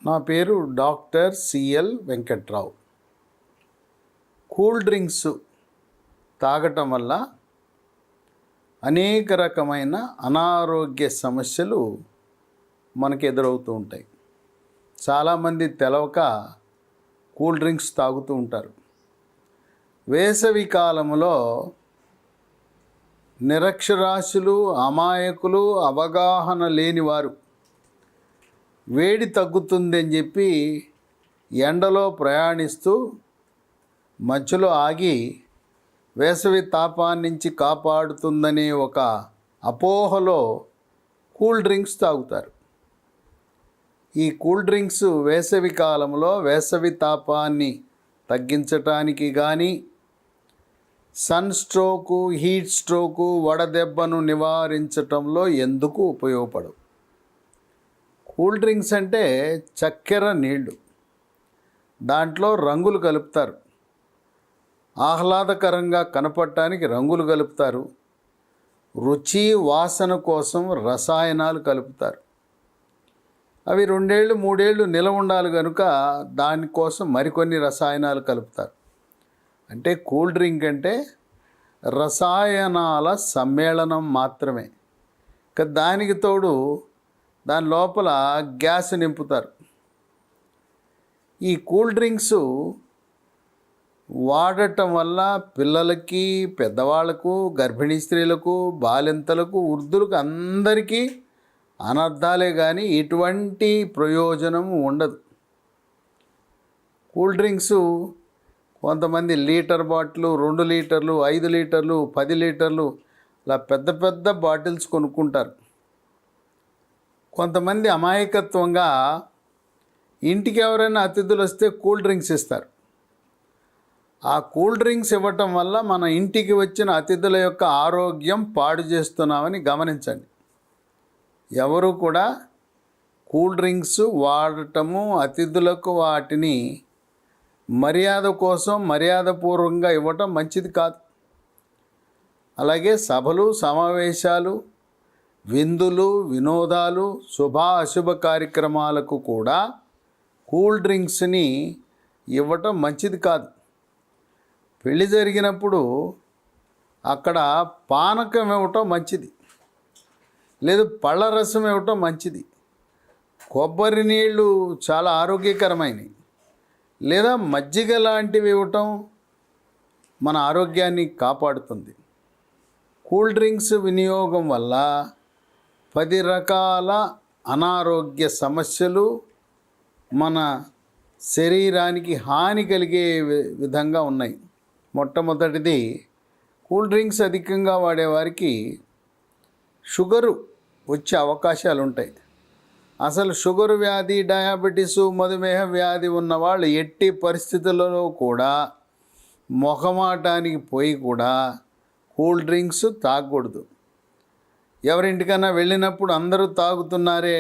నా పేరు doctor CL Venkatrao. Cool drinks తాగటం వల్ల అనేక రకమైన అనారోగ్య సమస్యలు మనకు ఎదురవుతూ ఉంటాయి. చాలామంది తెలవక కూల్ డ్రింక్స్ తాగుతూ ఉంటారు. వేసవి కాలంలో నిరక్షరాస్యులు, అమాయకులు, అవగాహన లేనివారు వేడి తగ్గుతుందని చెప్పి ఎండలో ప్రయాణిస్తూ మధ్యలో ఆగి వేసవి తాపాన్నించి కాపాడుతుందనే ఒక అపోహలో కూల్ డ్రింక్స్ తాగుతారు. ఈ కూల్ డ్రింక్స్ వేసవి కాలంలో వేసవి తాపాన్ని తగ్గించటానికి కానీ, సన్ స్ట్రోకు, హీట్ స్ట్రోకు, వడదెబ్బను నివారించటంలో ఎందుకు ఉపయోగపడవు. కూల్ డ్రింక్స్ అంటే చక్కెర నీళ్ళు, దాంట్లో రంగులు కలుపుతారు. ఆహ్లాదకరంగా కనపడటానికి రంగులు కలుపుతారు. రుచి, వాసన కోసం రసాయనాలు కలుపుతారు. అవి 2 ఏళ్ళు 3 ఏళ్ళు నిలవ ఉండాలి కనుక దానికోసం మరికొన్ని రసాయనాలు కలుపుతారు. అంటే కూల్ డ్రింక్ అంటే రసాయనాల సమ్మేళనం మాత్రమే. ఇక దానికి తోడు దాని లోపల గ్యాస్ నింపుతారు. ఈ కూల్ డ్రింక్స్ వాడటం వల్ల పిల్లలకి, పెద్దవాళ్లకు, గర్భిణీ స్త్రీలకు, బాలింతలకు, వృద్ధులకు అందరికీ అనర్థాలే కానీ ఎటువంటి ప్రయోజనం ఉండదు. కూల్ డ్రింక్స్ కొంతమంది లీటర్ బాటిల్, 2 లీటర్లు, 5 లీటర్లు, 10 లీటర్లు ఇలా పెద్ద పెద్ద బాటిల్స్ కొనుక్కుంటారు. కొంతమంది అమాయకత్వంగా ఇంటికి ఎవరైనా అతిథులు వస్తే కూల్ డ్రింక్స్ ఇస్తారు. ఆ కూల్ డ్రింక్స్ ఇవ్వటం వల్ల మన ఇంటికి వచ్చిన అతిథుల యొక్క ఆరోగ్యం పాడు చేస్తున్నామని గమనించండి. ఎవరు కూడా కూల్ డ్రింక్స్ వాడటము, అతిథులకు వాటిని మర్యాద కోసం మర్యాదపూర్వకంగా ఇవ్వటం మంచిది కాదు. అలాగే సభలు, సమావేశాలు, విందులు, వినోదాలు, అశుభ కార్యక్రమాలకు కూడా కూల్ డ్రింక్స్ని ఇవ్వటం మంచిది కాదు. పెళ్ళి జరిగినప్పుడు అక్కడ పానకం ఇవ్వటం మంచిది, లేదు పళ్ళ రసం ఇవ్వటం మంచిది. కొబ్బరి నీళ్ళు చాలా ఆరోగ్యకరమైనవి, లేదా మజ్జిగ లాంటివి ఇవ్వటం మన ఆరోగ్యాన్ని కాపాడుతుంది. కూల్ డ్రింక్స్ వినియోగం వల్ల 10 రకాల అనారోగ్య సమస్యలు మన శరీరానికి హాని కలిగే విధంగా ఉన్నాయి. మొట్టమొదటిది, కూల్ డ్రింక్స్ అధికంగా వాడేవారికి షుగరు వచ్చే అవకాశాలు ఉంటాయి. అసలు షుగర్ వ్యాధి, డయాబెటీసు, మధుమేహ వ్యాధి ఉన్నవాళ్ళు ఎట్టి పరిస్థితులలో కూడా మొహమాటానికి పోయి కూడా కూల్ డ్రింక్స్ తాగకూడదు. ఎవరింటికన్నా వెళ్ళినప్పుడు అందరూ తాగుతున్నారే,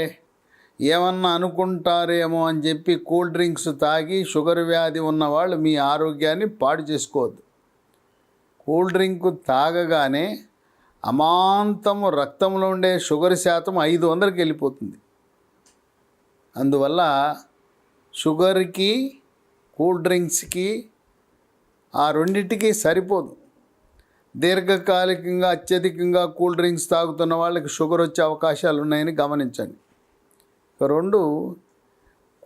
ఏమన్నా అనుకుంటారేమో అని చెప్పి కూల్ డ్రింక్స్ తాగి షుగర్ వ్యాధి ఉన్నవాళ్ళు మీ ఆరోగ్యాన్ని పాడు చేసుకోవద్దు. కూల్ డ్రింక్ తాగగానే అమాంతము రక్తంలో ఉండే షుగర్ శాతం 500కి వెళ్ళిపోతుంది. అందువల్ల షుగర్కి, కూల్ డ్రింక్స్కి ఆ రెండింటికి సరిపోదు. దీర్ఘకాలికంగా అత్యధికంగా కూల్ డ్రింక్స్ తాగుతున్న వాళ్ళకి షుగర్ వచ్చే అవకాశాలు ఉన్నాయని గమనించండి. 2,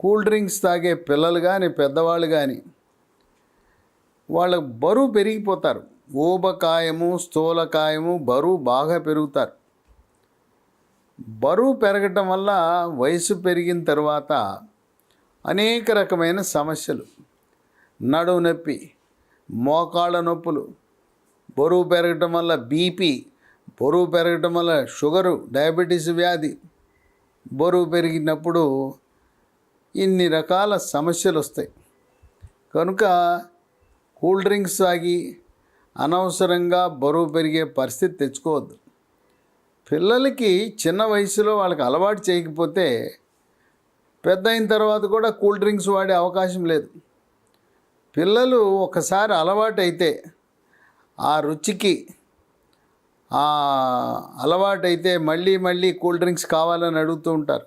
కూల్ డ్రింక్స్ తాగే పిల్లలు కానీ, పెద్దవాళ్ళు కానీ వాళ్ళకు బరువు పెరిగిపోతారు. ఊబకాయము, స్థూలకాయము, బరువు బాగా పెరుగుతారు. బరువు పెరగటం వల్ల వయసు పెరిగిన తర్వాత అనేక రకమైన సమస్యలు, నడుము నొప్పి, మోకాళ్ళ నొప్పులు, బరువు పెరగటం వల్ల బీపీ, బరువు పెరగటం వల్ల షుగరు, డయాబెటీస్ వ్యాధి, బరువు పెరిగినప్పుడు ఇన్ని రకాల సమస్యలు వస్తాయి. కనుక కూల్ డ్రింక్స్ తాగి అనవసరంగా బరువు పెరిగే పరిస్థితి తెచ్చుకోవద్దు. పిల్లలకి చిన్న వయసులో వాళ్ళకి అలవాటు చేయకపోతే పెద్ద అయిన తర్వాత కూడా కూల్ డ్రింక్స్ వాడే అవకాశం లేదు. పిల్లలు ఒకసారి అలవాటు అయితే ఆ రుచికి అలవాటైతే మళ్ళీ మళ్ళీ కూల్ డ్రింక్స్ కావాలని అడుగుతూ ఉంటారు.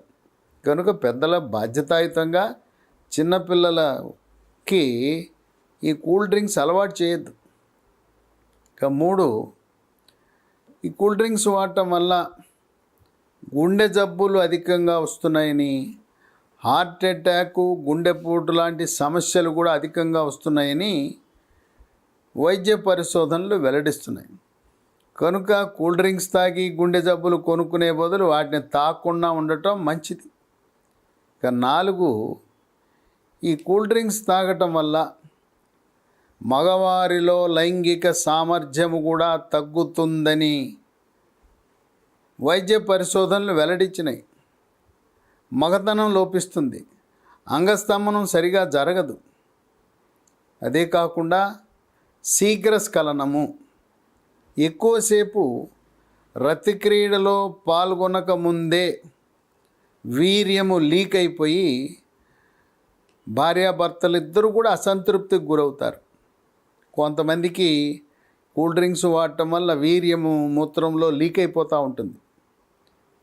కనుక పెద్దల బాధ్యతాయుతంగా చిన్నపిల్లలకి ఈ కూల్ డ్రింక్స్ అలవాటు చేయొద్దు. ఇక 3, ఈ కూల్ డ్రింక్స్ వాడటం వల్ల గుండె జబ్బులు అధికంగా వస్తున్నాయని, హార్ట్ అటాక్, గుండెపోటు లాంటి సమస్యలు కూడా అధికంగా వస్తున్నాయని వైద్య పరిశోధనలు వెల్లడిస్తున్నాయి. కనుక కూల్ డ్రింక్స్ తాగి గుండె జబ్బులు కొనుక్కునే బదులు వాటిని తాగకుండా ఉండటం మంచిది. ఇక 4, ఈ కూల్ డ్రింక్స్ తాగటం వల్ల మగవారిలో లైంగిక సామర్థ్యము కూడా తగ్గుతుందని వైద్య పరిశోధనలు వెల్లడించినాయి. మగతనం లోపిస్తుంది, అంగస్తంభనం సరిగా జరగదు. అదే కాకుండా శీఘ్రస్ఖలనము, ఎక్కువసేపు రతిక్రీడలో పాల్గొనక ముందే వీర్యము లీక్ అయిపోయి భార్యాభర్తలు ఇద్దరు కూడా అసంతృప్తికి గురవుతారు. కొంతమందికి కూల్ డ్రింక్స్ వాడటం వల్ల వీర్యము మూత్రంలో లీక్ అయిపోతూ ఉంటుంది.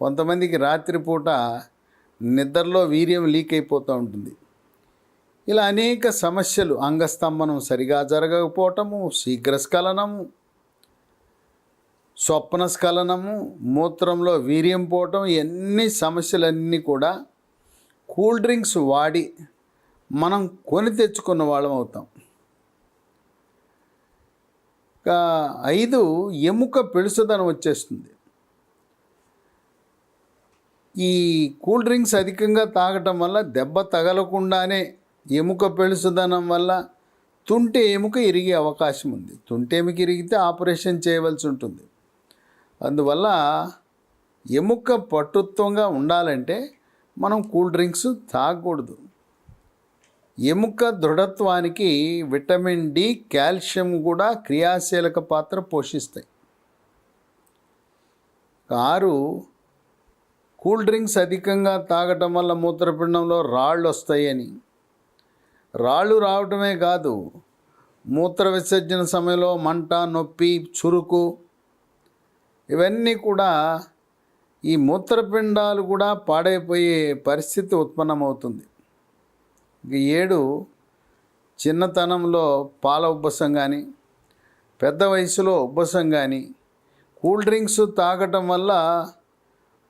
కొంతమందికి రాత్రిపూట నిద్రలో వీర్యం లీక్ అయిపోతూ ఉంటుంది. ఇలా అనేక సమస్యలు, అంగస్తంభనం సరిగా జరగకపోవటము, శీఘ్రస్ఖలనము, స్వప్నస్ఖలనము, మూత్రంలో వీర్యం పోవటం, ఇవన్నీ సమస్యలన్నీ కూడా కూల్ డ్రింక్స్ వాడి మనం కొని తెచ్చుకున్న వాళ్ళం అవుతాం. 5, ఎముక పెళుసుదనం వచ్చేస్తుంది. ఈ కూల్ డ్రింక్స్ అధికంగా తాగటం వల్ల దెబ్బ తగలకుండానే ఎముక పెళుసుదనం వల్ల తుంటె ఎముక ఇరిగే అవకాశం ఉంది. తుంటె ఎముక ఇరిగితే ఆపరేషన్ చేయవలసి ఉంటుంది. అందువల్ల ఎముక పటుత్వంగా ఉండాలంటే మనం కూల్ డ్రింక్స్ తాగకూడదు. ఎముక దృఢత్వానికి విటమిన్ డి, కాల్షియం కూడా క్రియాశీలక పాత్ర పోషిస్తాయి. 6, కూల్ డ్రింక్స్ అధికంగా తాగటం వల్ల మూత్రపిండంలో రాళ్ళు వస్తాయని, రాళ్ళు రావటమే కాదు, మూత్ర విసర్జన సమయంలో మంట, నొప్పి, చురుకు, ఇవన్నీ కూడా ఈ మూత్రపిండాలు కూడా పాడైపోయే పరిస్థితి ఉత్పన్నమవుతుంది. 7, చిన్నతనంలో పాల ఉబ్బసం కానీ, పెద్ద వయసులో ఉబ్బసం కానీ, కూల్ డ్రింక్స్ తాగటం వల్ల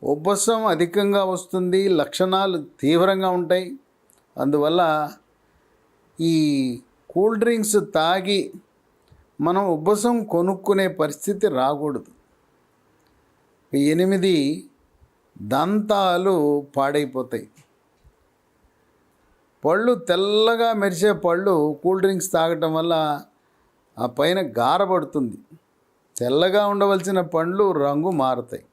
ఉబ్బసం అధికంగా వస్తుంది, లక్షణాలు తీవ్రంగా ఉంటాయి. అందువల్ల ఈ కూల్ డ్రింక్స్ తాగి మనం ఉబ్బసం కొనుక్కునే పరిస్థితి రాకూడదు. 8, దంతాలు పాడైపోతాయి. పళ్ళు తెల్లగా మెరిసే పళ్ళు కూల్ డ్రింక్స్ తాగటం వల్ల ఆ పైన గారపడుతుంది. తెల్లగా ఉండవలసిన పండ్లు రంగు మారుతాయి.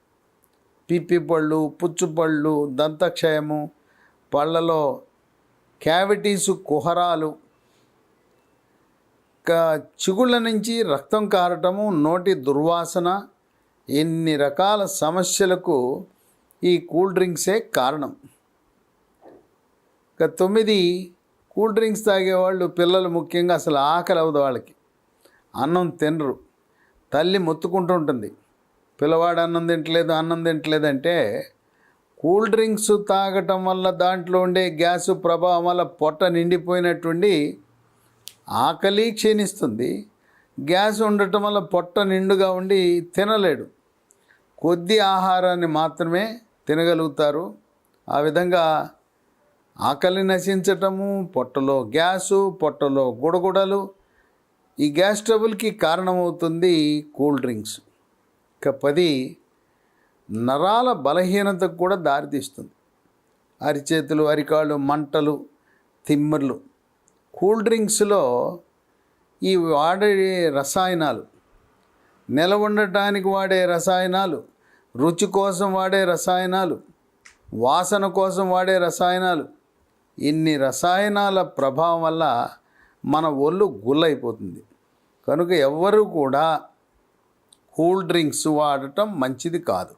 పిప్పి పళ్ళు, పుచ్చు పళ్ళు, దంతక్షయము, పళ్ళలో క్యావిటీసు, కుహరాలు, చిగుళ్ళ నుంచి రక్తం కారటము, నోటి దుర్వాసన, ఎన్ని రకాల సమస్యలకు ఈ కూల్ డ్రింక్సే కారణం. 9, కూల్ డ్రింక్స్ తాగేవాళ్ళు, పిల్లలు ముఖ్యంగా అసలు ఆకలి అవ్వదు వాళ్ళకి, అన్నం తినరు. తల్లి మొత్తుకుంటూ ఉంటుంది, పిల్లవాడు అన్నం తింటలేదు అంటే కూల్ డ్రింక్స్ తాగటం వల్ల దాంట్లో ఉండే గ్యాసు ప్రభావం వల్ల పొట్ట నిండిపోయినటువంటి ఆకలి క్షీణిస్తుంది. గ్యాస్ ఉండటం వల్ల పొట్ట నిండుగా ఉండి తినలేడు, కొద్ది ఆహారాన్ని మాత్రమే తినగలుగుతారు. ఆ విధంగా ఆకలి నశించటము, పొట్టలో గ్యాసు, పొట్టలో గుడగుడలు, ఈ గ్యాస్ ట్రబుల్కి కారణమవుతుంది కూల్ డ్రింక్స్. 10, నరాల బలహీనతకు కూడా దారితీస్తుంది. అరిచేతులు, అరికాళ్ళు మంటలు, తిమ్మిర్లు. కూల్ డ్రింక్స్లో ఈ వాడే రసాయనాలు, నిలవ ఉండటానికి వాడే రసాయనాలు, రుచి కోసం వాడే రసాయనాలు, వాసన కోసం వాడే రసాయనాలు, ఇన్ని రసాయనాల ప్రభావం వల్ల మన ఒళ్ళు గుల్లైపోతుంది. కనుక ఎవ్వరూ కూడా కూల్ డ్రింక్స్ వాడటం మంచిది కాదు.